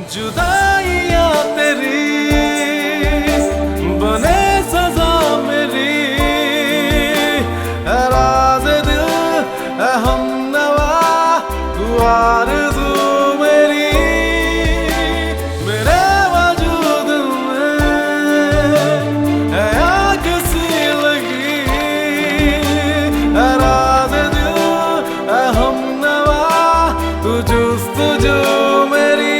जुदाइयां तेरी बने सजा मेरी, है राज़ दिल है हमनवा तू आरज़ू मेरी, मेरे वजूद में है आग सी लगी, है राज़ दिल है हमनवा तू जुस्तजू मेरी।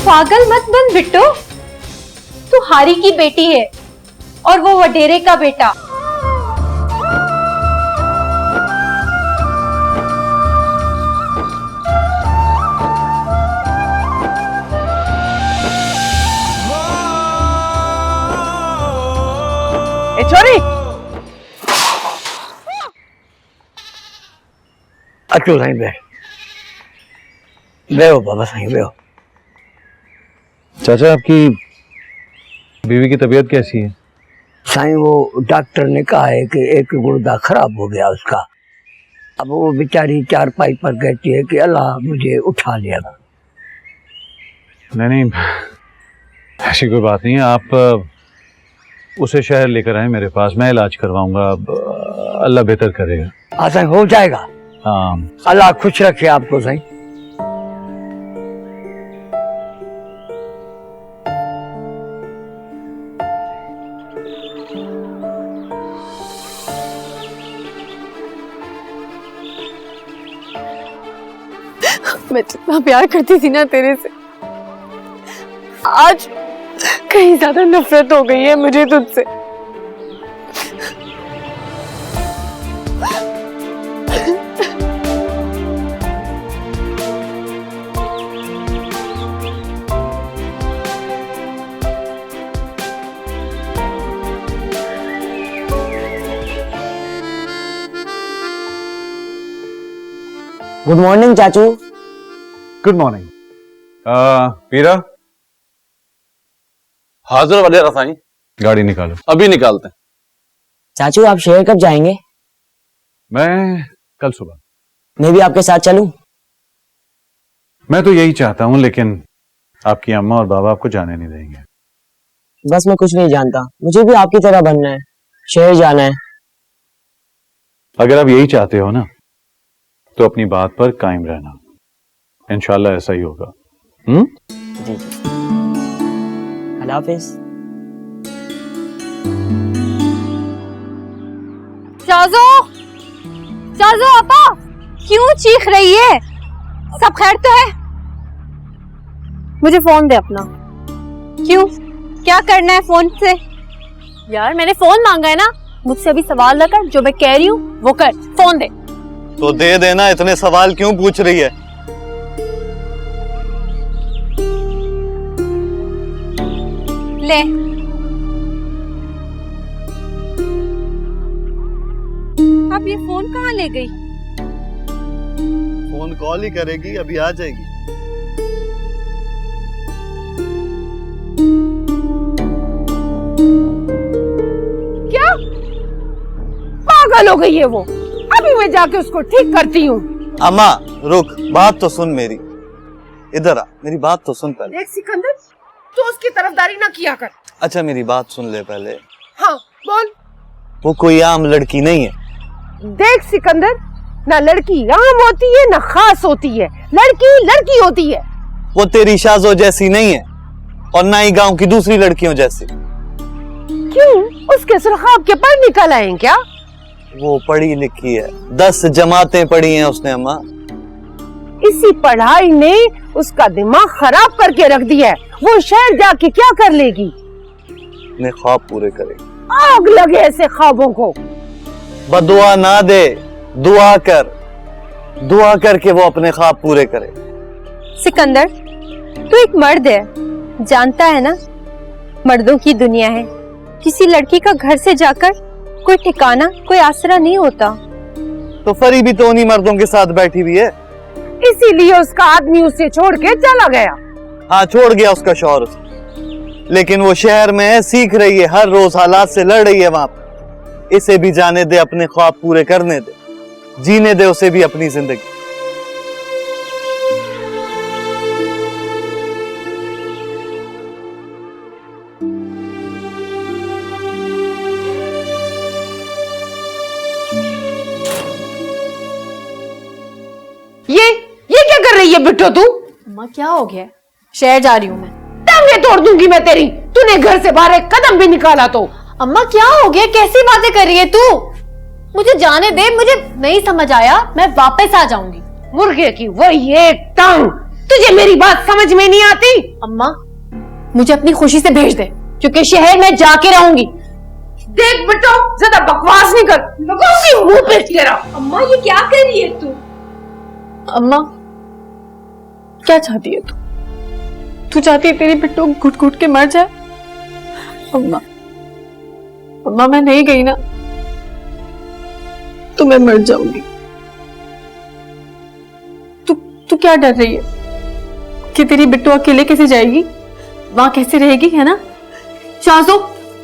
पागल मत बन बिट्टू, तू हारी की बेटी है और वो वडेरे का बेटा। ए छोरी, अचो साईं बेहो बाबा साईं बेहो। चाचा आपकी बीवी की तबीयत कैसी है? साईं वो डॉक्टर ने कहा है कि एक गुर्दा खराब हो गया उसका। अब वो बेचारी चारपाई पर कहती है कि अल्लाह मुझे उठा लिया। नहीं ऐसी कोई बात नहीं है, आप उसे शहर लेकर आए मेरे पास, मैं इलाज करवाऊंगा, अल्लाह बेहतर करेगा। हाँ साईं हो जाएगा। हाँ अल्लाह खुश रखे आपको साईं। मैं जितना प्यार करती थी ना तेरे से, आज कहीं ज्यादा नफरत हो गई है मुझे तुझसे। गुड मॉर्निंग चाचू। Good morning. पीरा हाजिर वगैरह साईं। गाड़ी निकालो। अभी निकालते हैं। चाचू आप शहर कब जाएंगे? मैं कल सुबह। मैं भी आपके साथ चलूं? मैं तो यही चाहता हूँ, लेकिन आपकी अम्मा और बाबा आपको जाने नहीं देंगे। बस मैं कुछ नहीं जानता, मुझे भी आपकी तरह बनना है, शहर जाना है। अगर आप यही चाहते हो ना तो अपनी बात पर कायम रहना, इंशाल्लाह ऐसा ही होगा। जी जी। अल्लाह हाफिज। चाजो, चाजो आपा, क्यों चीख रही है? सब खैर तो है? मुझे फोन दे अपना। क्यों, क्या करना है फोन से? यार मैंने फोन मांगा है ना, मुझसे अभी सवाल न कर, जो मैं कह रही हूँ वो कर। फोन दे। तो दे देना, इतने सवाल क्यों पूछ रही है? ले। अब ये फोन कहाँ ले गई? फोन कॉल ही करेगी, अभी आ जाएगी। क्या पागल हो गई है वो? अभी मैं जाके उसको ठीक करती हूँ। अम्मा रुक, बात तो सुन मेरी, इधर आ, मेरी बात तो सुन पहले। देख सिकंदर, तू उसकी तरफदारी ना किया कर। अच्छा मेरी बात सुन ले पहले। हाँ बोल। वो कोई आम लड़की नहीं है। देख सिकंदर, ना लड़की आम होती है ना खास होती है, लड़की लड़की होती है। वो तेरी शाजो जैसी नहीं है और ना ही गांव की दूसरी लड़कियों जैसी। क्यों, उसके सुरखाब के पर निकल आए क्या? वो पढ़ी लिखी है, 10 जमातें पढ़ी हैं उसने अम्मा। इसी पढ़ाई ने उसका दिमाग खराब करके रख दिया है। वो शहर जाके क्या कर लेगी? अपने ख्वाब पूरे करेगी। आग लगे ऐसे ख्वाबों को। बदुआ ना दे, दुआ कर, दुआ करके वो अपने ख्वाब पूरे करे। सिकंदर, तू एक मर्द है, जानता है ना, मर्दों की दुनिया है। किसी लड़की का घर से जाकर कोई ठिकाना, कोई आसरा नहीं होता। तो फरी भी तो उन्हीं मर्दों के साथ बैठी हुई है। इसीलिए उसका आदमी उसे छोड़ के चला गया। हाँ, छोड़ गया उसका शौहर उसे। लेकिन वो शहर में है, सीख रही है, हर रोज हालात से लड़ रही है वहां पर। इसे भी जाने दे, अपने ख्वाब पूरे करने दे, जीने दे उसे भी अपनी जिंदगी। ये क्या कर रही है बिट्टो तू? अम्मा क्या हो गया? शहर जा रही हूँ मैं। टांगे तोड़ दूंगी मैं तेरी, तूने घर से बाहर एक कदम भी निकाला तो। अम्मा क्या हो गया? कैसी बातें कर रही है तू? मुझे जाने दे, मुझे नहीं समझ आया, मैं वापस आ जाऊंगी। मुर्गे की वही एक टांग, तुझे मेरी बात समझ में नहीं आती? अम्मा मुझे अपनी खुशी से भेज दे, क्योंकि शहर में जाके रहूंगी। देख बिट्टो, ज्यादा बकवास नहीं कर, लगाऊंगी मुंह पे तेरा। अम्मा ये क्या कर रही है तू? अम्मा क्या चाहती है तू? तू चाहती है तेरी बिट्टू घुट घुट के मर जाए? अम्मा अम्मा मैं नहीं गई ना तो मैं मर जाऊंगी। तू क्या डर रही है कि तेरी बिट्टू अकेले कैसे जाएगी, वहां कैसे रहेगी, है ना? शाज़ो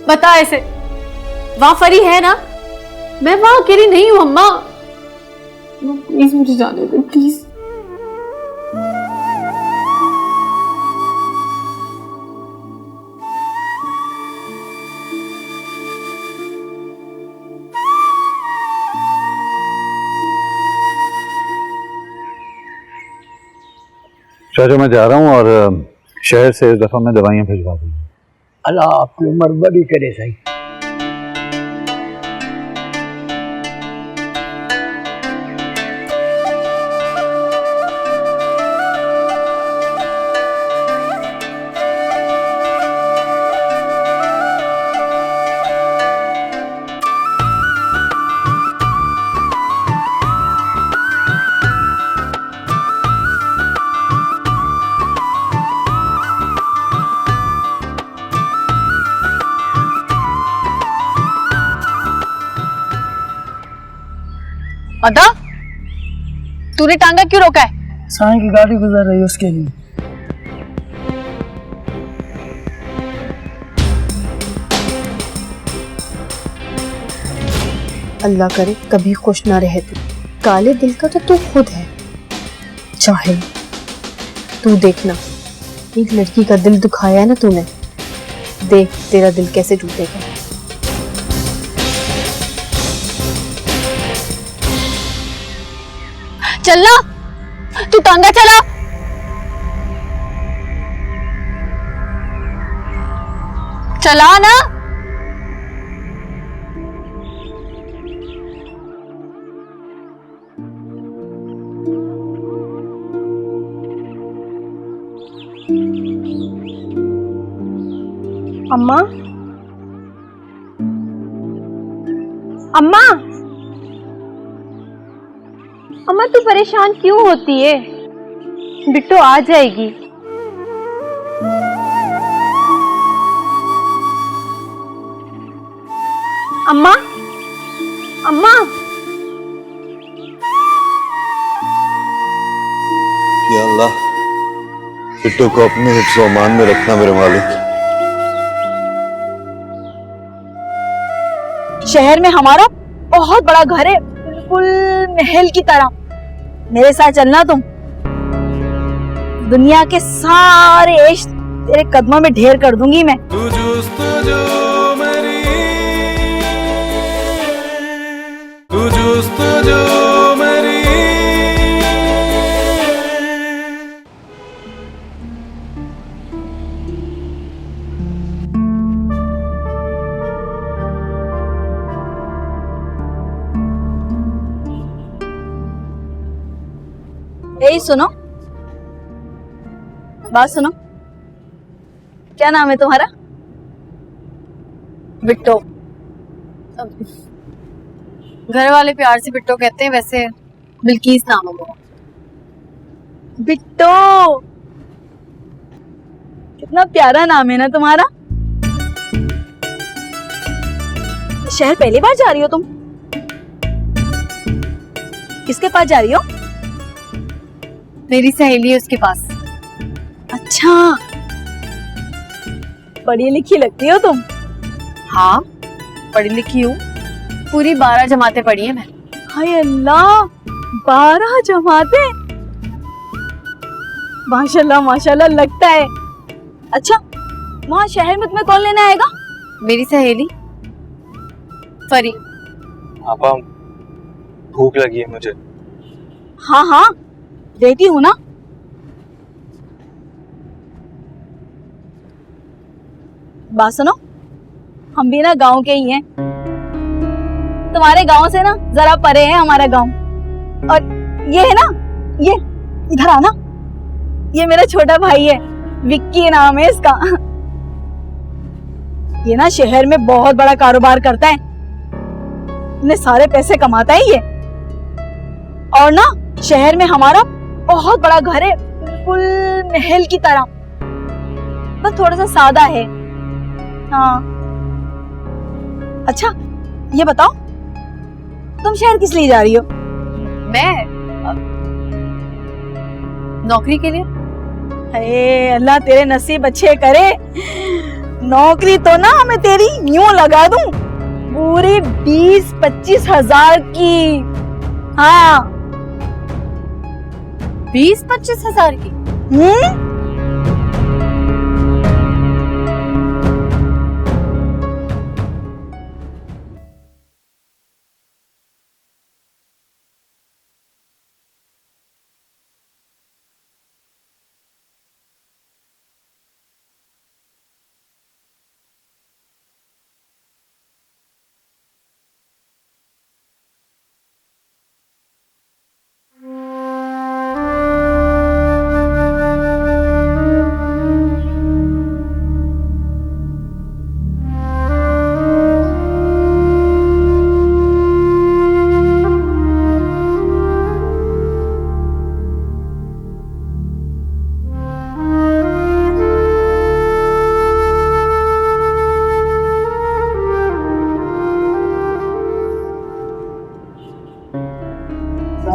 बता ऐसे, वहां फरी है ना? मैं वहां अकेली नहीं हूं अम्मा, प्लीज मुझे जाने दे प्लीज। चाचा मैं जा रहा हूँ और शहर से इस दफा मैं दवाइयाँ भिजवा दूंगा। अल्लाह आपकी उम्र बड़ी करे सही। अदा तूने टांगा क्यों रोका है? साईं की गाड़ी गुजर रही है उसके लिए। अल्लाह करे कभी खुश ना रहे तू। काले दिल का तो तू खुद है। चाहे तू देखना, एक लड़की का दिल दुखाया है ना तूने, देख तेरा दिल कैसे टूटेगा। चलना, तू टांगा चला। चला ना। अम्मा अम्मा अम्मा तू परेशान क्यों होती है? बिट्टू आ जाएगी। अम्मा अम्मा या अल्लाह, बिट्टू को अपने हिफ्ज़-ओ-अमान में रखना मेरे मालिक। शहर में हमारा बहुत बड़ा घर है, बिल्कुल महल की तरह। मेरे साथ चलना तुम, दुनिया के सारे इश्क तेरे कदमों में ढेर कर दूंगी मैं। तू जुस्तजू मेरी, तू जुस्तजू मेरी। यही सुनो, बात सुनो, क्या नाम है तुम्हारा? बिट्टो। घर वाले प्यार से बिट्टो कहते हैं, वैसे बिल्किस नाम है वो। बिट्टो, कितना प्यारा नाम है ना तुम्हारा। शहर पहली बार जा रही हो तुम? किसके पास जा रही हो? मेरी सहेली है उसके पास। अच्छा, पढ़ी लिखी लगती हो तुम। हाँ, पढ़ी लिखी हूँ, पूरी 12 जमातें पढ़ी है मैं। हाय अल्लाह, 12 जमाते, माशाल्लाह माशाल्लाह लगता है। अच्छा, वहाँ शहर में तुम्हें कौन लेने आएगा? मेरी सहेली फरी। पापा, भूख लगी है मुझे। हाँ हाँ, देती हूँ ना। बात सुनो, हम भी ना गांव के ही हैं। तुम्हारे गांव से ना जरा परे है हमारा गांव। और ये है ना, ये इधर आना, ये मेरा छोटा भाई है, विक्की नाम है इसका। ये ना शहर में बहुत बड़ा कारोबार करता है, इतने सारे पैसे कमाता है ये। और ना शहर में हमारा बहुत बड़ा घर है, बिल्कुल महल की तरह, बस थोड़ा सा सादा है। हाँ, अच्छा ये बताओ, तुम शहर किस लिए जा रही हो? मैं नौकरी के लिए। अरे अल्लाह तेरे नसीब अच्छे करे। नौकरी तो ना मैं तेरी यूं लगा दूं, पूरी 20-25 हजार की। हाँ, 20-25 हजार की?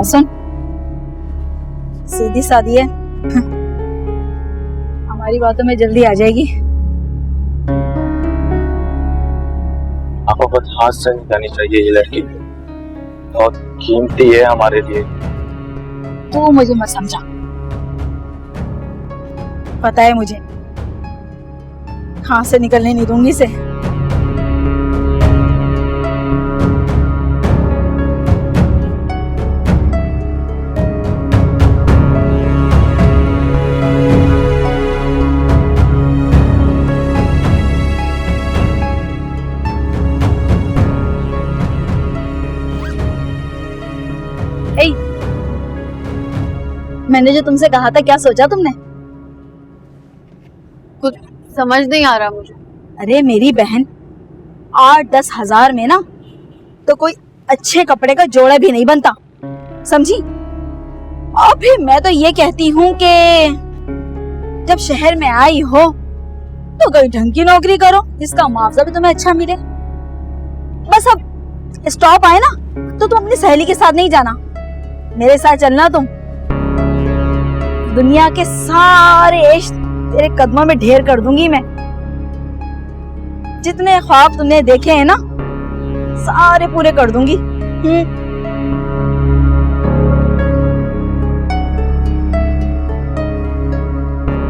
सुन, सीधी सादी है, हमारी बातों में जल्दी आ जाएगी। आपको बहुत हाथ से नहीं जानी चाहिए ये लड़की, बहुत कीमती है हमारे लिए। तू मुझे मत समझा, पता है मुझे, हाथ से निकलने नहीं दूंगी इसे। मैंने जो तुमसे कहा था, क्या सोचा तुमने? कुछ समझ नहीं आ रहा मुझे। अरे मेरी बहन, 8-10 हजार में ना तो कोई अच्छे कपड़े का जोड़ा भी नहीं बनता, समझी? और फिर मैं तो ये कहती हूँ कि जब शहर में आई हो तो कोई ढंग की नौकरी करो जिसका मुआवजा भी तुम्हें अच्छा मिले। बस अब स्टॉप आए ना तो तुम अपनी सहेली के साथ नहीं जाना, मेरे साथ चलना तुम। दुनिया के सारे इश्क तेरे कदमों में ढेर कर दूंगी मैं। जितने ख्वाब तुमने देखे हैं ना, सारे पूरे कर दूंगी।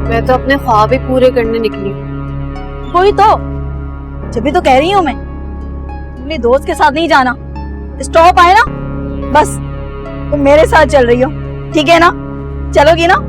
मैं तो अपने ख्वाब ही पूरे करने निकली। कोई तो, जब भी तो कह रही हूँ मैं, अपने दोस्त के साथ नहीं जाना। स्टॉप आए ना, बस तुम मेरे साथ चल रही हो, ठीक है ना? चलोगी ना?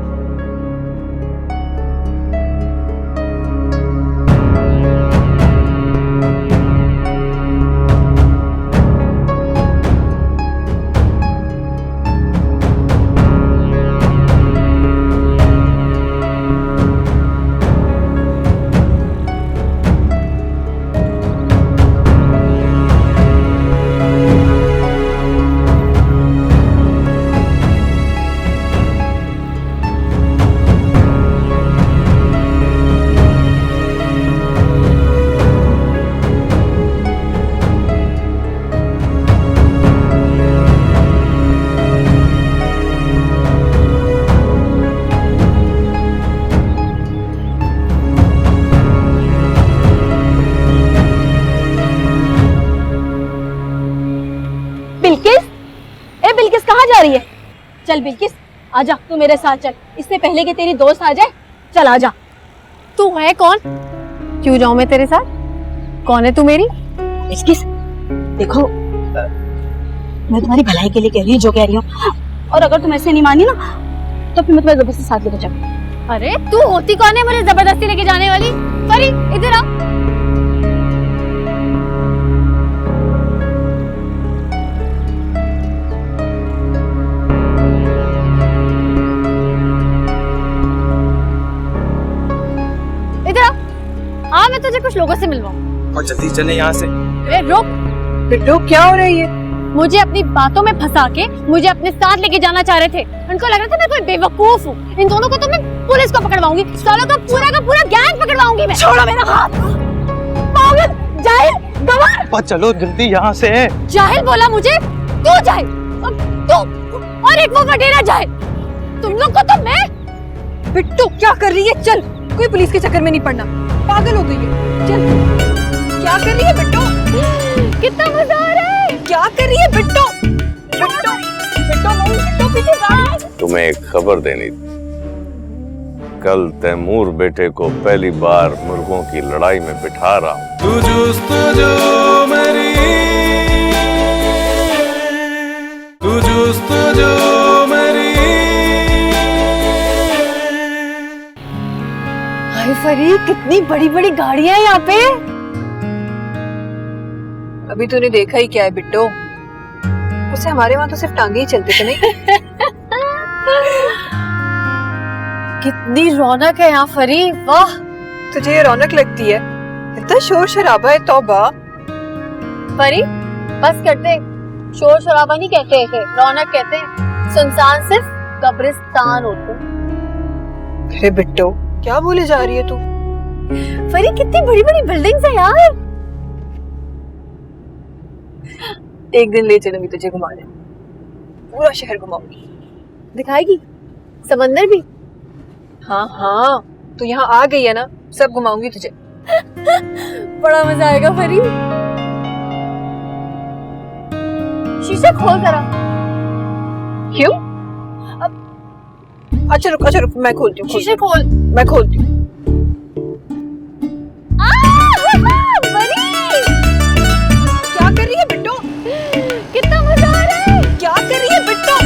चल बिल्किस, आजा तू मेरे साथ चल, इससे पहले कि तेरी दोस्त आ जाए। चल आजा। तू है कौन? क्यों जाऊं मैं तेरे साथ? कौन है तू मेरी? बिल्किस देखो, मैं तुम्हारी भलाई के लिए कह रही हूँ जो कह रही हूँ, और अगर तुम ऐसे नहीं मानी ना तो फिर मैं तुम्हें जबरदस्ती साथ लेकर जाऊँ। अरे तू होती कौन है मुझे जबरदस्ती लेके जाने वाली? परी इधर आ। इधर आ, मैं तुझे कुछ लोगों से मिलवाऊं। और जल्दी चले यहाँ से। अरे रुक, बिट्टू क्या हो रही है? मुझे अपनी बातों में फंसा के मुझे अपने साथ लेके जाना चाह रहे थे। उनको लग रहा था मैं कोई बेवकूफ हूँ। इन दोनों को तो मैं पुलिस को पकड़वाऊंगी, सालों का पूरा गैंग पकड़वाऊंगी मैं। छोड़ो मेरा हाथ। पागल, जाहिल, गंवार। और चलो जल्दी यहाँ से। जाहिल बोला मुझे? तू जाहिल, और तू और एक वो वडेरा जाहिल। तुम लोग को तो मैं। बिट्टू क्या कर रही है? चल, कोई पुलिस के चक्कर में नहीं पड़ना, पागल हो गई है। चल, क्या कर रही है बिट्टू? कितना मजा आ रहा है। क्या कर रही है बिट्टू? बिट्टू, बिट्टू, बिट्टू पीछे भाग। तुम्हें एक खबर देनी थी। कल तैमूर बेटे को पहली बार मुर्गों की लड़ाई में बिठा रहा हूँ। तू जुस्तजू मेरी, तू जुस्तजू मेरी। हाय फरी, कितनी बड़ी बड़ी गाड़ियां हैं यहाँ पे। अभी तूने देखा ही क्या है बिट्टू? उसे हमारे वहाँ तो सिर्फ टांगे ही चलते थे नहीं? कितनी रौनक है यहाँ फरी, वाह। तुझे ये रौनक लगती है? इतना शोर शराबा है, तौबा। फरी बस करते, शोर शराबा नहीं कहते थे, रौनक कहते हैं। सुनसान सिर्फ कब्रिस्तान होते। अरे बिट्टू क्या बोले जा रही है तू? फरी कितनी बड़ी बड़ी बिल्डिंग्स है यार। एक दिन ले चलूंगी तुझे घुमाने, पूरा शहर घुमाऊंगी। दिखाएगी? समंदर भी? हाँ हाँ, तू यहाँ आ गई है ना, सब घुमाऊंगी तुझे। बड़ा मजा आएगा फरी। शीशा खोल जरा। क्यों? अच्छा रुक, मैं खोलती हूँ। शीशे खोल। मैं खोलती हूँ। क्या कर रही है बिट्टू? कितना मजा आ रहा है। क्या कर रही है बिट्टू?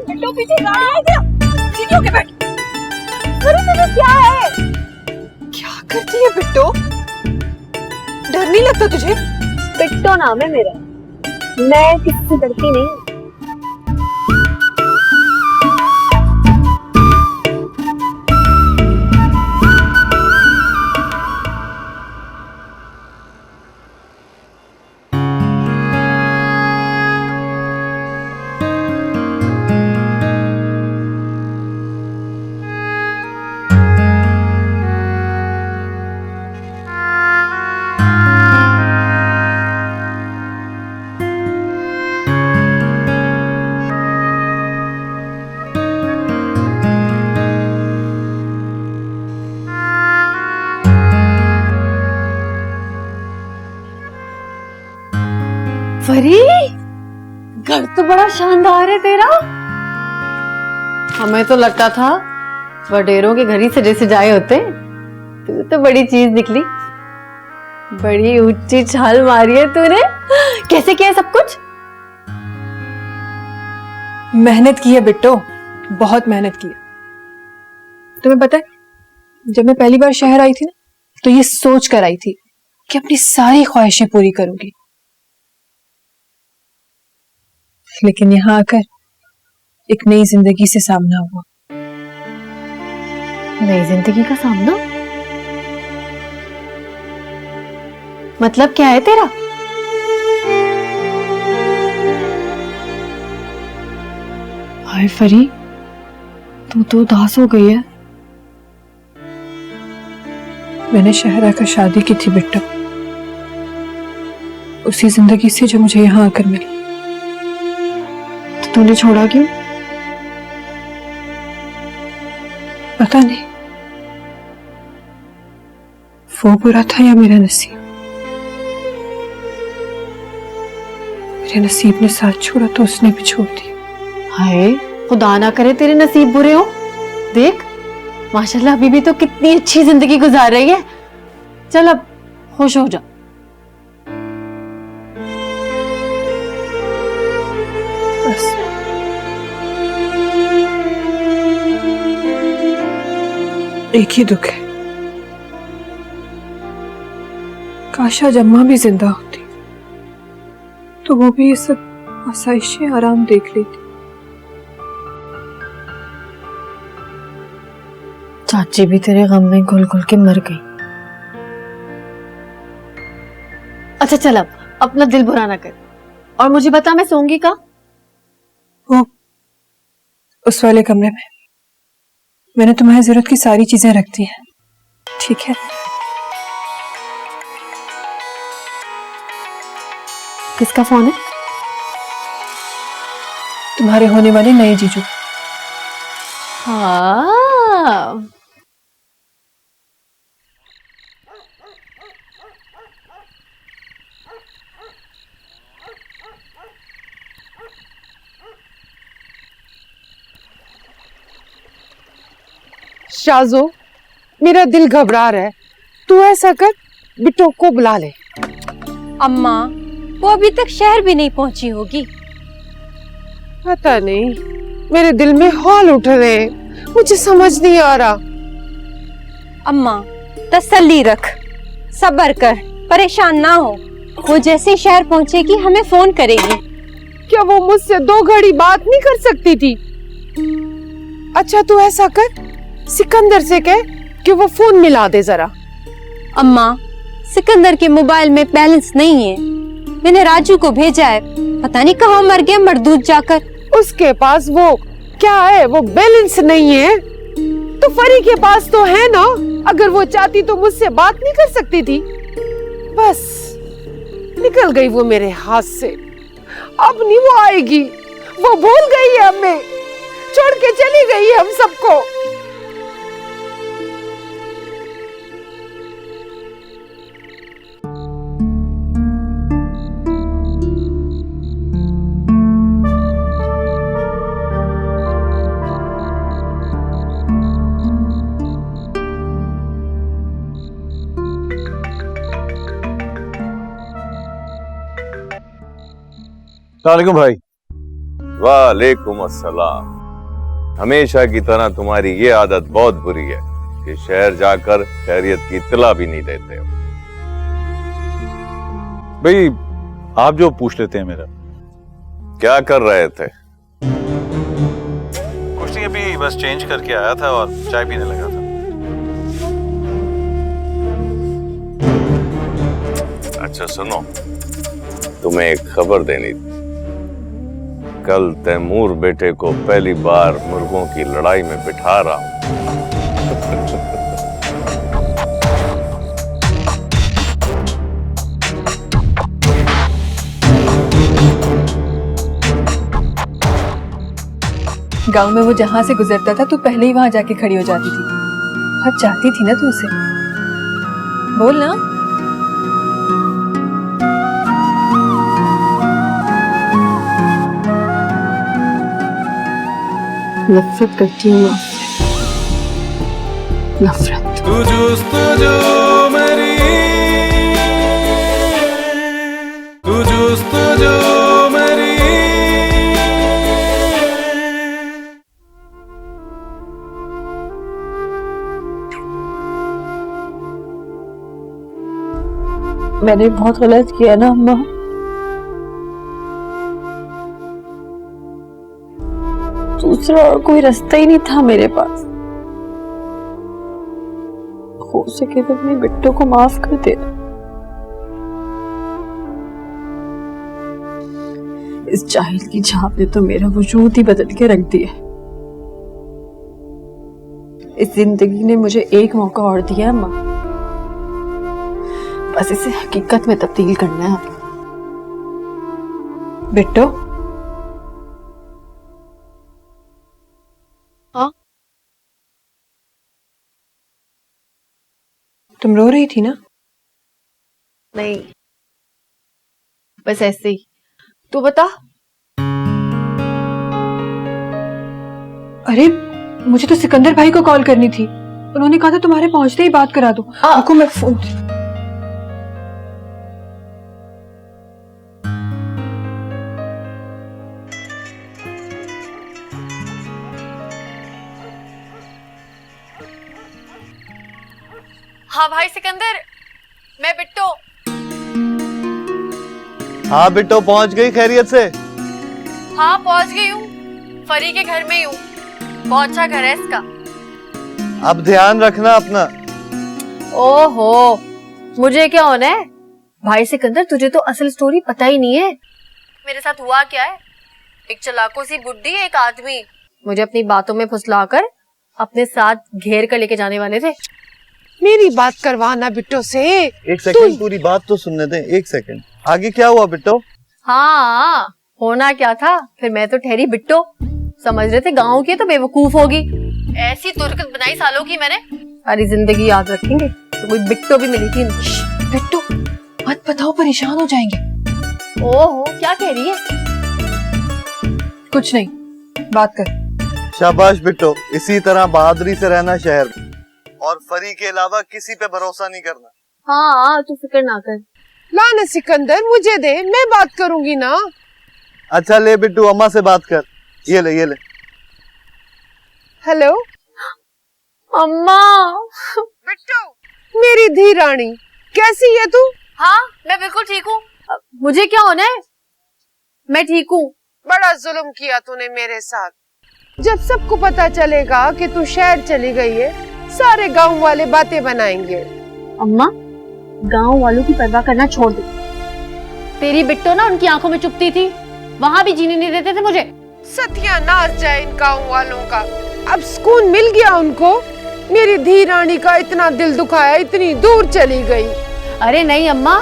बिट्टू पीछे गाड़ी आ गया। सीधी होके बैठ। फरी तुझे क्या है? क्या करती है बिट्टू? डर नहीं लगता तुझे? बिट्टो नाम है मेरा, मैं किसी से डरती नहीं। फरी घर तो बड़ा शानदार है तेरा। हमें तो लगता था वडेरों के घर ही सजे सजाए होते। तू तो बड़ी चीज निकली, बड़ी ऊंची छाल मारी है तूने। कैसे किया सब कुछ? मेहनत की है बिट्टो, बहुत मेहनत की है। तुम्हें पता है, जब मैं पहली बार शहर आई थी ना, तो ये सोच कर आई थी कि अपनी सारी ख्वाहिशें पूरी करूंगी। लेकिन यहाँ आकर एक नई जिंदगी से सामना हुआ। नई जिंदगी का सामना? मतलब क्या है तेरा? हाय फरी, तू तो उदास हो गई है। मैंने शहर आकर शादी की थी बिट्टू, उसी जिंदगी से जो मुझे यहाँ आकर मिली। तो तूने छोड़ा क्यों? पता नहीं, वो बुरा था या मेरा नसीब। मेरे नसीब ने साथ छोड़ा तो उसने भी छोड़ दिया। हाय, खुदा ना करे तेरे नसीब बुरे हो। देख माशाल्लाह अभी भी तो कितनी अच्छी जिंदगी गुजार रही है। चल अब खुश हो जा। बस एक ही दुख है, काश आज अम्मा भी जिंदा होती तो वो भी ये सब आसाइशें आराम देख लेती। चाची भी तेरे गम में घुल घुल के मर गई। अच्छा चल अब अपना दिल बुरा ना कर और मुझे बता मैं सोऊंगी कहाँ? वो उस वाले कमरे में। मैंने तुम्हारी जरूरत की सारी चीजें रख दी हैं, ठीक है? किसका फोन है? तुम्हारे होने वाले नए जीजू। हाँ शाजो, मेरा दिल घबरा रहा है। तू ऐसा कर, बिट्टो को बुला ले। अम्मा, वो अभी तक शहर भी नहीं पहुंची होगी। पता नहीं, मेरे दिल में हौल उठ रहे हैं, मुझे समझ नहीं आ रहा। अम्मा तसल्ली रख, सब्र कर, परेशान ना हो। वो जैसे शहर पहुंचेगी हमें फोन करेगी। क्या वो मुझसे 2 घड़ी बात नहीं कर सकती थी? अच्छा तू ऐसा कर, सिकंदर से कह कि वो फोन मिला दे जरा। अम्मा, सिकंदर के मोबाइल में बैलेंस नहीं है। मैंने राजू को भेजा है, पता नहीं कहाँ मर गया मरदूद जाकर। उसके पास वो क्या है, वो बैलेंस नहीं है तो फरी के पास तो है ना। अगर वो चाहती तो मुझसे बात नहीं कर सकती थी। बस निकल गई वो मेरे हाथ से। अब नहीं वो आएगी, वो भूल गई है हमें, छोड़ के चली गई है हम सबको। वालेकुम भाई। वालेकुम अस्सलाम। हमेशा की तरह तुम्हारी ये आदत बहुत बुरी है कि शहर जाकर खैरियत की इत्तला भी नहीं देते हो। भाई आप जो पूछ लेते हैं मेरा। क्या कर रहे थे? कुछ नहीं, अभी बस चेंज करके आया था और चाय पीने लगा था। अच्छा सुनो, तुम्हें एक खबर देनी थी। कल तैमूर बेटे को पहली बार मुर्गों की लड़ाई में बिठा रहा हूं। गांव में वो जहां से गुजरता था तू पहले ही वहां जाके खड़ी हो जाती थी। बहुत चाहती थी ना तू उसे। बोल ना। नफरत करती हूँ मैं, नफरत। तू जुस्तजू मेरी, तू जुस्तजू मेरी। मैंने बहुत गलत किया ना अम्मा। दूसरा और कोई रास्ता ही नहीं था मेरे पास। हो सके तो अपने बिट्टू को माफ कर देना। इस जाहिल की झाप ने तो मेरा वजूद ही बदल के रख दिया। इस जिंदगी ने मुझे एक मौका और दिया है माँ, बस इसे हकीकत में तब्दील करना है। बिट्टो, हाँ तुम रो रही थी ना? नहीं, बस ऐसे ही। तू बता। अरे मुझे तो सिकंदर भाई को कॉल करनी थी, उन्होंने कहा था तुम्हारे पहुंचते ही बात करा दो। रुको मैं फोन। हाँ भाई सिकंदर, मैं बिट्टो। हाँ बिट्टो, पहुंच गई खैरियत से? हाँ पहुंच गई हूँ, फरी के घर में ही हूँ। बहुत अच्छा घर है इसका। अब ध्यान रखना अपना। ओहो, मुझे क्या होना है? भाई सिकंदर, तुझे तो असल स्टोरी पता ही नहीं है। मेरे साथ हुआ क्या है? एक चालाकों सी बुड्ढी, एक आदमी मुझे अपनी बातों में फुसलाकर अपने साथ घेर कर लेके जाने वाले थे। मेरी बात करवाना बिट्टो से। एक सेकंड, पूरी बात तो सुनने दे। एक सेकंड, आगे क्या हुआ बिट्टो? हाँ, होना क्या था, फिर मैं तो ठहरी बिट्टो। समझ रहे थे गाँव की तो बेवकूफ होगी। ऐसी तुरकत बनाई सालों की मैंने, सारी जिंदगी याद रखेंगे। तो कोई बिट्टो भी मिली थी। बिट्टो मत बताओ, परेशान हो जाएंगे। ओहो, क्या कह रही है? कुछ नहीं, बात कर। शाबाश बिट्टो, इसी तरह बहादुरी से रहना शहर में, और फरी के अलावा किसी पे भरोसा नहीं करना। हाँ, तू फिक्र ना कर। ला ना सिकंदर, मुझे दे, मैं बात करूंगी ना। अच्छा ले बिट्टू, अम्मा से बात कर। ये ले, ये ले। हेलो अम्मा। बिट्टो, मेरी धी रानी, कैसी है तू? हाँ, मैं बिल्कुल ठीक हूँ। मुझे क्या होना है? मैं ठीक हूँ। बड़ा जुल्म किया तूने मेरे साथ। जब सबको पता चलेगा कि तू शहर चली गई है, सारे गांव वाले बातें बनाएंगे। अम्मा, गांव वालों की परवाह करना छोड़ दे। तेरी बिट्टो ना उनकी आंखों में चुभती थी, वहाँ भी जीने नहीं देते थे मुझे। सत्यानाश जाए इन गांव वालों का। अब सुकून मिल गया उनको। मेरी धी रानी का इतना दिल दुखाया, इतनी दूर चली गई। अरे नहीं अम्मा,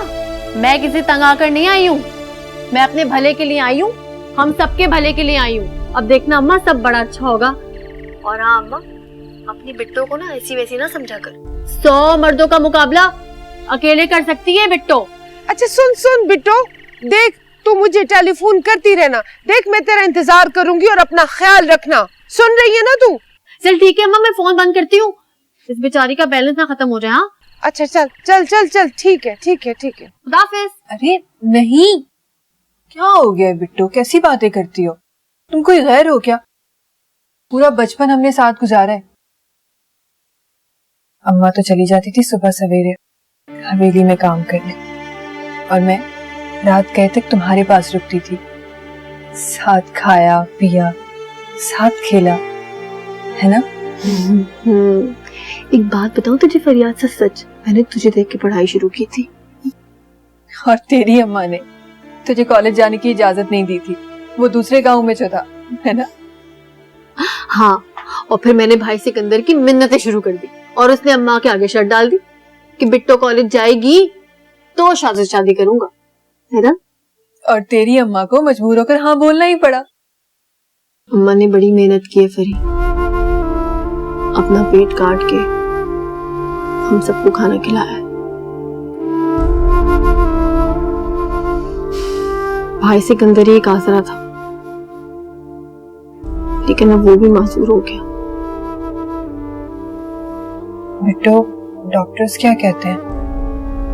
मैं किसी तंग आकर नहीं आई हूँ। मैं अपने भले के लिए आई हूँ, हम सबके भले के लिए आई हूँ। अब देखना अम्मा, सब बड़ा अच्छा होगा। और हाँ अम्मा, अपनी बिट्टो को ना ऐसी वैसी ना समझा कर। 100 मर्दों का मुकाबला अकेले कर सकती है बिट्टो। अच्छा सुन सुन बिट्टो, देख तू मुझे टेलीफोन करती रहना। देख मैं तेरा इंतजार करूंगी और अपना ख्याल रखना। सुन रही है ना तू? चल ठीक है अम्मा, मैं फोन बंद करती हूँ, इस बेचारी का बैलेंस ना खत्म हो जाए। हाँ अच्छा चल चल चल चल, ठीक है ठीक है ठीक है। खुदाफिज। अरे नहीं, क्या हो गया बिट्टो, कैसी बातें करती हो? तुम कोई गैर हो क्या? पूरा बचपन हमने साथ गुजारा है। अम्मा तो चली जाती थी सुबह सवेरे हवेली में काम करने, और मैं रात गए तक तुम्हारे पास रुकती थी। साथ खाया पिया, साथ खेला, है ना? एक बात बताऊं तुझे फरियाद, सच सच मैंने तुझे देख के पढ़ाई शुरू की थी। और तेरी अम्मा ने तुझे कॉलेज जाने की इजाजत नहीं दी थी, वो दूसरे गांव में जो था, है ना? हाँ, और फिर मैंने भाई सिकंदर की मिन्नतें शुरू कर दी, और उसने अम्मा के आगे शर्त डाल दी कि बिट्टो कॉलेज जाएगी तो शादी करूंगा, है ना? और तेरी अम्मा को मजबूर होकर हाँ बोलना ही पड़ा। अम्मा ने बड़ी मेहनत की है फरी, अपना पेट काट के हम सबको खाना खिलाया है। भाई सिकंदर ही एक आसरा था, लेकिन अब वो भी मासूर हो गया। बिट्टो, डॉक्टर्स क्या कहते हैं?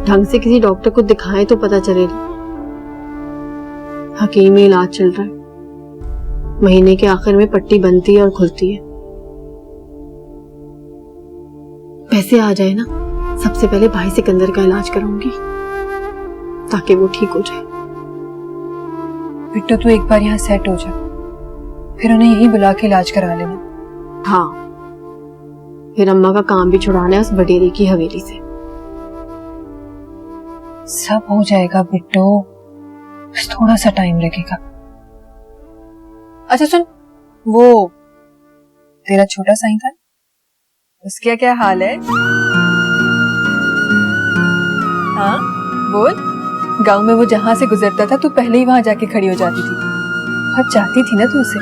ढंग से किसी डॉक्टर को दिखाएं तो पता चलेगा। हकीम में इलाज चल रहा है, महीने के आखिर में पट्टी बनती है और खुलती है। पैसे आ जाए ना, सबसे पहले भाई सिकंदर का इलाज कराऊंगी ताकि वो ठीक हो जाए। बिट्टो तू एक बार यहाँ सेट हो जा, फिर उन्हें यहीं बुला के इलाज करा लेना। हाँ, फिर अम्मा का काम भी छुड़ाना है उस बडेरी की हवेली से। सब हो जाएगा बिट्टो, बस थोड़ा सा टाइम लगेगा। अच्छा सुन, वो तेरा छोटा साईं था, उसका क्या हाल है? हाँ बोल। गांव में वो जहां से गुजरता था तू पहले ही वहां जाके खड़ी हो जाती थी, बहुत चाहती थी ना तू उसे,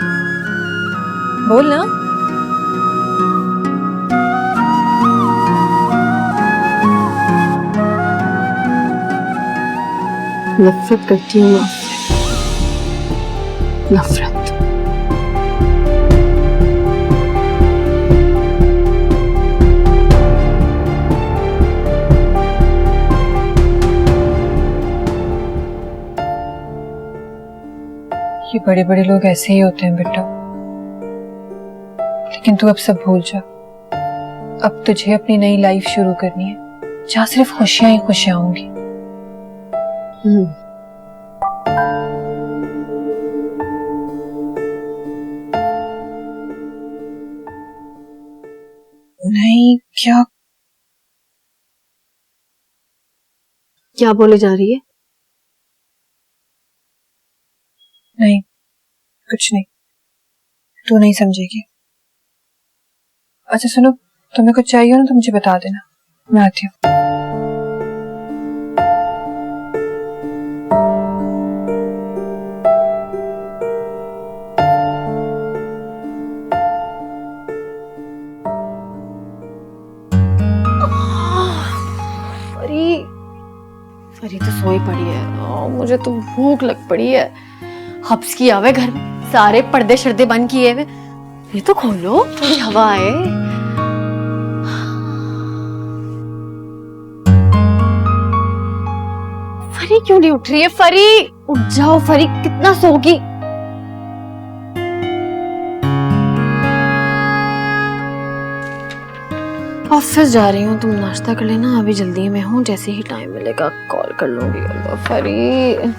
बोल ना। नफरत करती हूँ आपसे, नफरत। बड़े बड़े लोग ऐसे ही होते हैं बेटा, लेकिन तू अब सब भूल जा। अब तुझे अपनी नई लाइफ शुरू करनी है, जहाँ सिर्फ खुशियां ही खुशियां होंगी। नहीं, क्या क्या बोले जा रही है? नहीं, कुछ नहीं, तू नहीं समझेगी। अच्छा सुनो, तुम्हें कुछ चाहिए ना तो मुझे बता देना, मैं आती हूँ। फरी तो सोई पड़ी है। मुझे तो भूख लग पड़ी है। हब्स की आवे घर में, सारे पर्दे शर्दे बंद किए हुए। ये तो खोलो, थोड़ी हवा आए। फरी क्यों नहीं उठ रही है? फरी उठ जाओ, फरी कितना सोगी? ऑफिस जा रही हूँ, तुम नाश्ता कर लेना, अभी जल्दी में हूँ, जैसे ही टाइम मिलेगा कॉल कर लूंगी। अल्लाह फरी।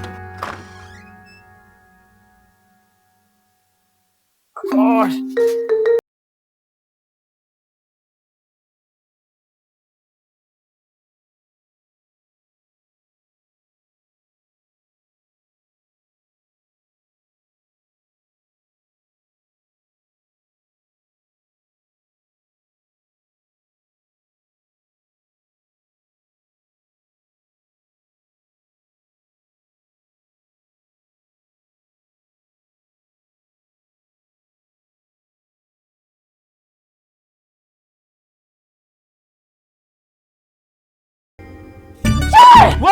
वो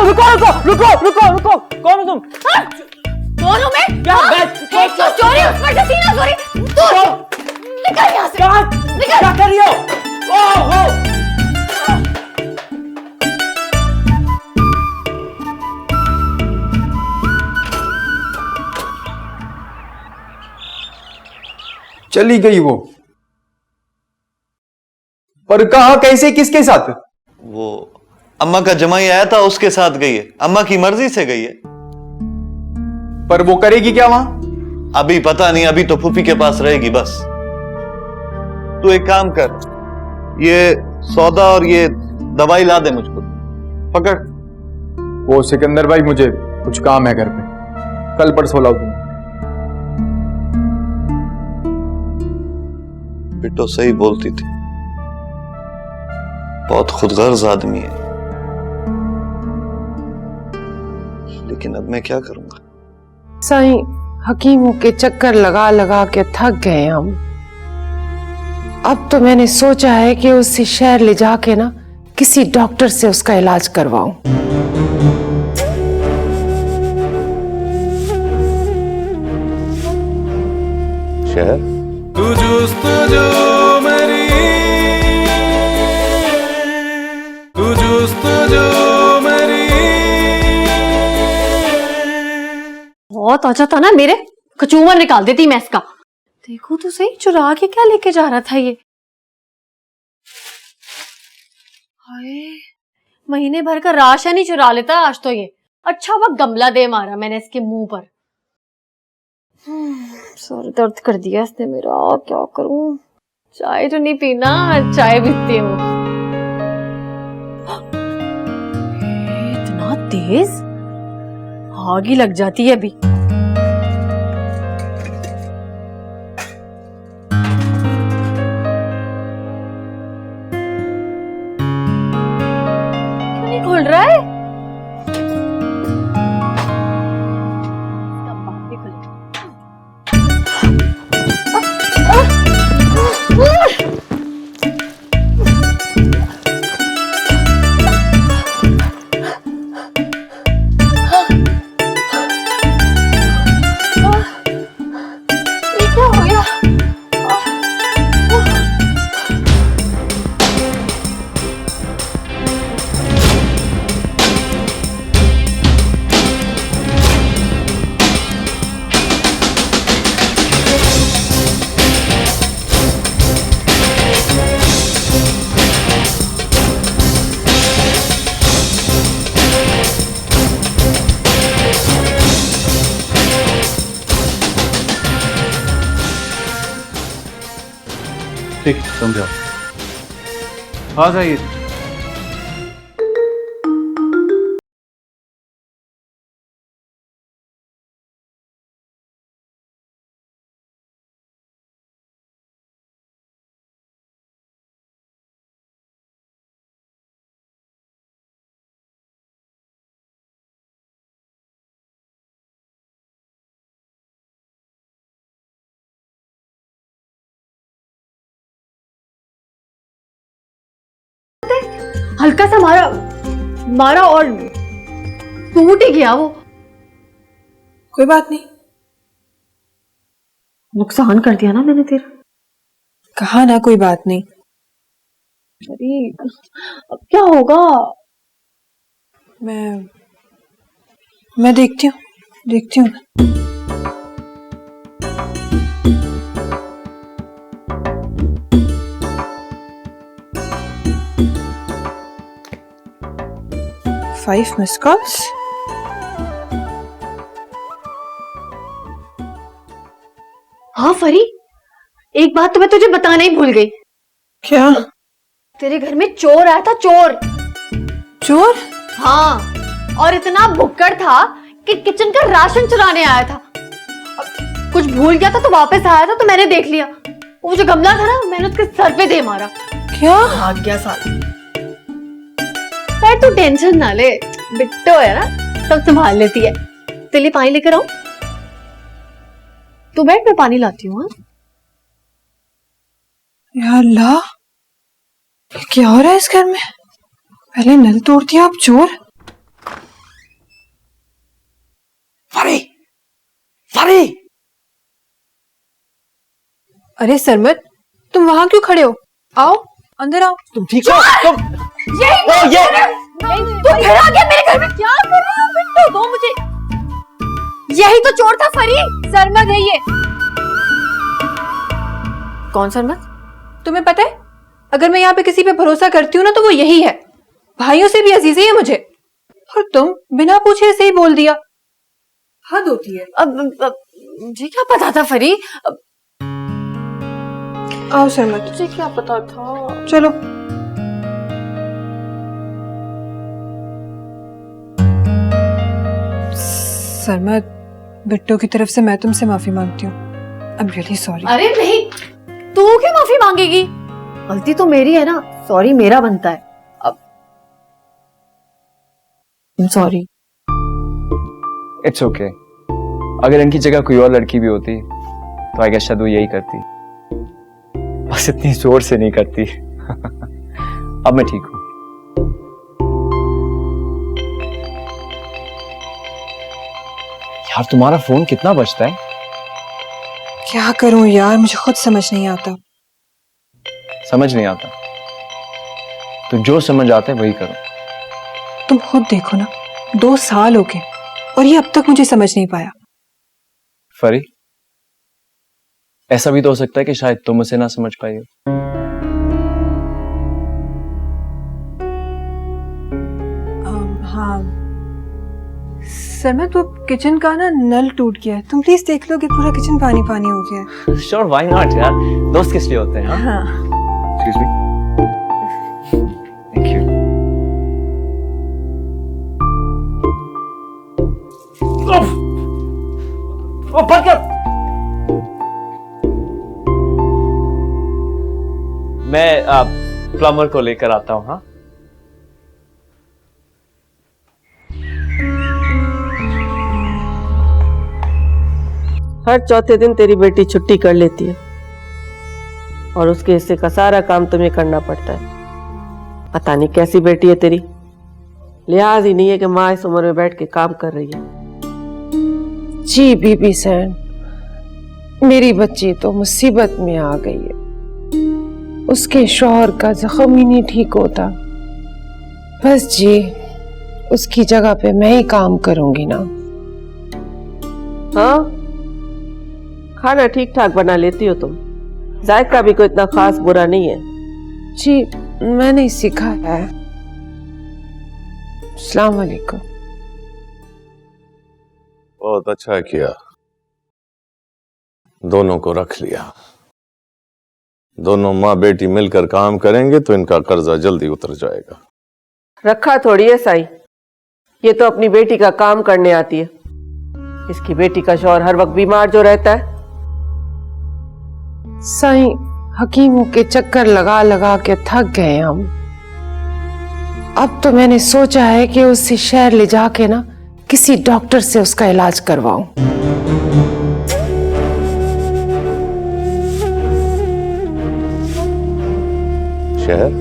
रुको रुको रुको रुको रुको, कौन हो तुम? कौन हूँ मैं? एक तो चोरी, उस पर से सीना चोरी। तू निकल यहाँ से। निकल। क्या कर रही हो? चली गई वो, पर कहा, कैसे, किसके साथ? वो अम्मा का जमाई आया था, उसके साथ गई है। अम्मा की मर्जी से गई है। पर वो करेगी क्या वहां? अभी पता नहीं, अभी तो फूफी के पास रहेगी बस। तू एक काम कर, ये सौदा और ये दवाई ला दे मुझको। पकड़। वो सिकंदर भाई, मुझे कुछ काम है घर पे, कल परसों लाओ तुम। बिट्टो सही बोलती थी, बहुत खुदगर्ज आदमी है, लेकिन अब मैं क्या करूंगा? साईं, हकीमों के चक्कर लगा लगा के थक गए हम। अब तो मैंने सोचा है कि उसे शहर ले जाके ना किसी डॉक्टर से उसका इलाज करवाऊं। शहर? तू जुस्तजू मेरी, तू जुस्तजू मेरी। बहुत अच्छा था ना, मेरे कचूमर निकाल देती मैं इसका। देखो तो सही, चुरा के क्या लेके जा रहा था ये। हाय, महीने भर का राशन ही चुरा लेता आज तो ये। अच्छा वह गमला दे मारा मैंने इसके मुंह पर। सर दर्द कर दिया इसने मेरा, क्या करूं? चाय तो नहीं पीना, चाय पीती हूँ। इतना तेज आग ही लग जाती है अभी। क्यों नहीं खोल रहा है? ठीक, तुम जाओ। आ जाइए। हल्का सा मारा मारा और टूट ही गया वो। कोई बात नहीं। नुकसान कर दिया ना मैंने तेरा। कहा ना कोई बात नहीं। अरे अब क्या होगा? मैं देखती हूँ। Five miss calls. हाँ फरी, एक बात तो मैं तुझे बताना ही भूल गई। क्या? तेरे घर में चोर आया था, चोर। चोर? हाँ, और इतना भुक्कड़ था कि किचन का राशन चुराने आया था। कुछ भूल गया था तो वापस आया था तो मैंने देख लिया। वो जो गमला था ना, मैंने उसके सर पे दे मारा। क्या? भाग गया साला। पर तू टेंशन ना ले, बिट्टो है ना, सब संभाल लेती है। तेरे लिए पानी लेकर आऊं? तू बैठ, मैं पानी लाती हूँ। या अल्लाह, क्या हो रहा है इस घर में? पहले नल तोड़ दिया, अब चोर। फरी, फरी। अरे सरमत, तुम वहां क्यों खड़े हो? आओ अंदर आओ। तुम ठीक हो? तुम तू फिर आ गया मेरे घर में। क्या कर रही हो बिट्टो? दो मुझे। यही तो चोर था फरी। सरमत है ये। कौन सरमत? तुम्हें पता है, अगर मैं यहाँ पे किसी पे भरोसा करती हूँ ना तो वो यही है। भाइयों से भी अजीजी है मुझे, और तुम बिना पूछे से ही बोल दिया। हद होती है। अब मुझे क्या पता था फरी? आओ सरमत। तुझे क्या पता था? चलो। सरमत, बिट्टो की तरफ से मैं तुमसे माफी मांगती हूँ। I'm really sorry। अरे नहीं, तू क्यों माफी मांगेगी? गलती तो मेरी है ना, सॉरी मेरा बनता है। अब सॉरी। It's okay. अगर इनकी जगह कोई और लड़की भी होती तो आई गेस शायद वो यही करती, बस इतनी जोर से नहीं करती। अब मैं ठीक हूँ। यार तुम्हारा फोन कितना बजता है? क्या करूं यार, मुझे खुद समझ नहीं आता। समझ नहीं आता तो जो समझ आता है वही करो। तुम खुद देखो ना, 2 साल हो गए और ये अब तक मुझे समझ नहीं पाया। फरी, ऐसा भी तो हो सकता है कि शायद तुम उसे ना समझ पाई हो। हाँ सरमत, वो किचन का ना नल टूट गया है, तुम प्लीज देख लो कि पूरा किचन पानी पानी हो गया है। श्योर, व्हाई नॉट यार, दोस्त किस लिए होते हैं? हाँ। Excuse me. Thank you. मैं प्लम्बर को लेकर आता हूँ। हाँ, हर चौथे दिन तेरी बेटी छुट्टी कर लेती है और उसके हिस्से का सारा काम तुम्हें करना पड़ता है। पता नहीं कैसी बेटी है तेरी, लिहाज ही नहीं है कि माँ इस उम्र में बैठ के काम कर रही है। जी बीबी सैन, मेरी बच्ची तो मुसीबत में आ गई है। उसके शौहर का जख्म ही नहीं ठीक होता। बस जी, उसकी जगह पे मैं ही काम करूंगी ना। हाँ, खाना ठीक ठाक बना लेती हो तुम, जायका भी कोई इतना खास बुरा नहीं है। जी मैंने सिखाया है। अस्सलाम वालेकुम। बहुत अच्छा किया, दोनों को रख लिया। दोनों माँ बेटी मिलकर काम करेंगे तो इनका कर्जा जल्दी उतर जाएगा। रखा थोड़ी है साईं, ये तो अपनी बेटी का काम करने आती है। इसकी बेटी का शौहर हर वक्त बीमार जो रहता है। साईं, हकीमों के चक्कर लगा लगा के थक गए हम। अब तो मैंने सोचा है कि उसे शहर ले जाके ना किसी डॉक्टर से उसका इलाज करवाऊं। शहर?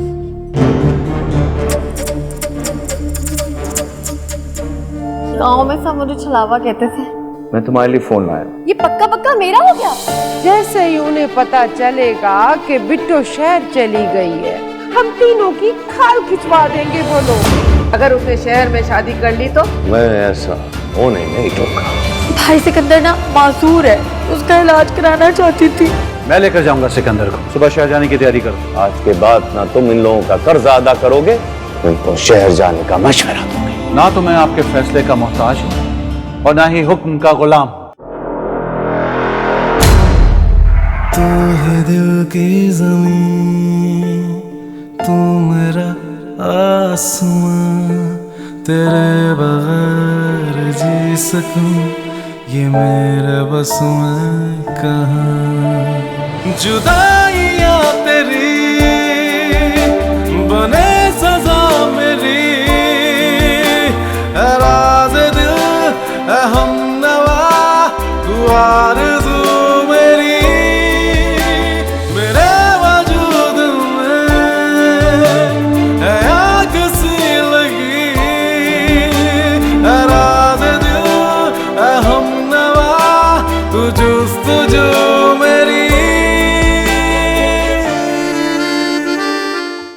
गाँव में सब मुझे छलावा कहते थे। मैं तुम्हारे लिए फोन लाया। ये पक्का पक्का मेरा हो गया। जैसे ही उन्हें पता चलेगा कि बिट्टो शहर चली गई है, हम तीनों की खाल खिंचवा देंगे वो लोग। अगर उसने शहर में शादी कर ली तो मैं ऐसा होने नहीं दूंगा। भाई सिकंदर ना मासूर है, उसका इलाज कराना चाहती थी। मैं लेकर जाऊंगा सिकंदर को। सुबह शहर जाने की तैयारी करो। आज के बाद ना तुम इन लोगों का कर्जा अदा करोगे, इनको शहर जाने का मशवरा दोगे। ना तो मैं आपके फैसले का मोहताज हूं और ना ही हुक्म का गुलाम। तू है दिल की ज़मीन, तू मेरा आसमां, तेरे बगैर जी सकूं ये मेरे बस में कहाँ। जुदाइयाँ तेरी बने सजा मेरी, राज़ दिल हमनवा तू आर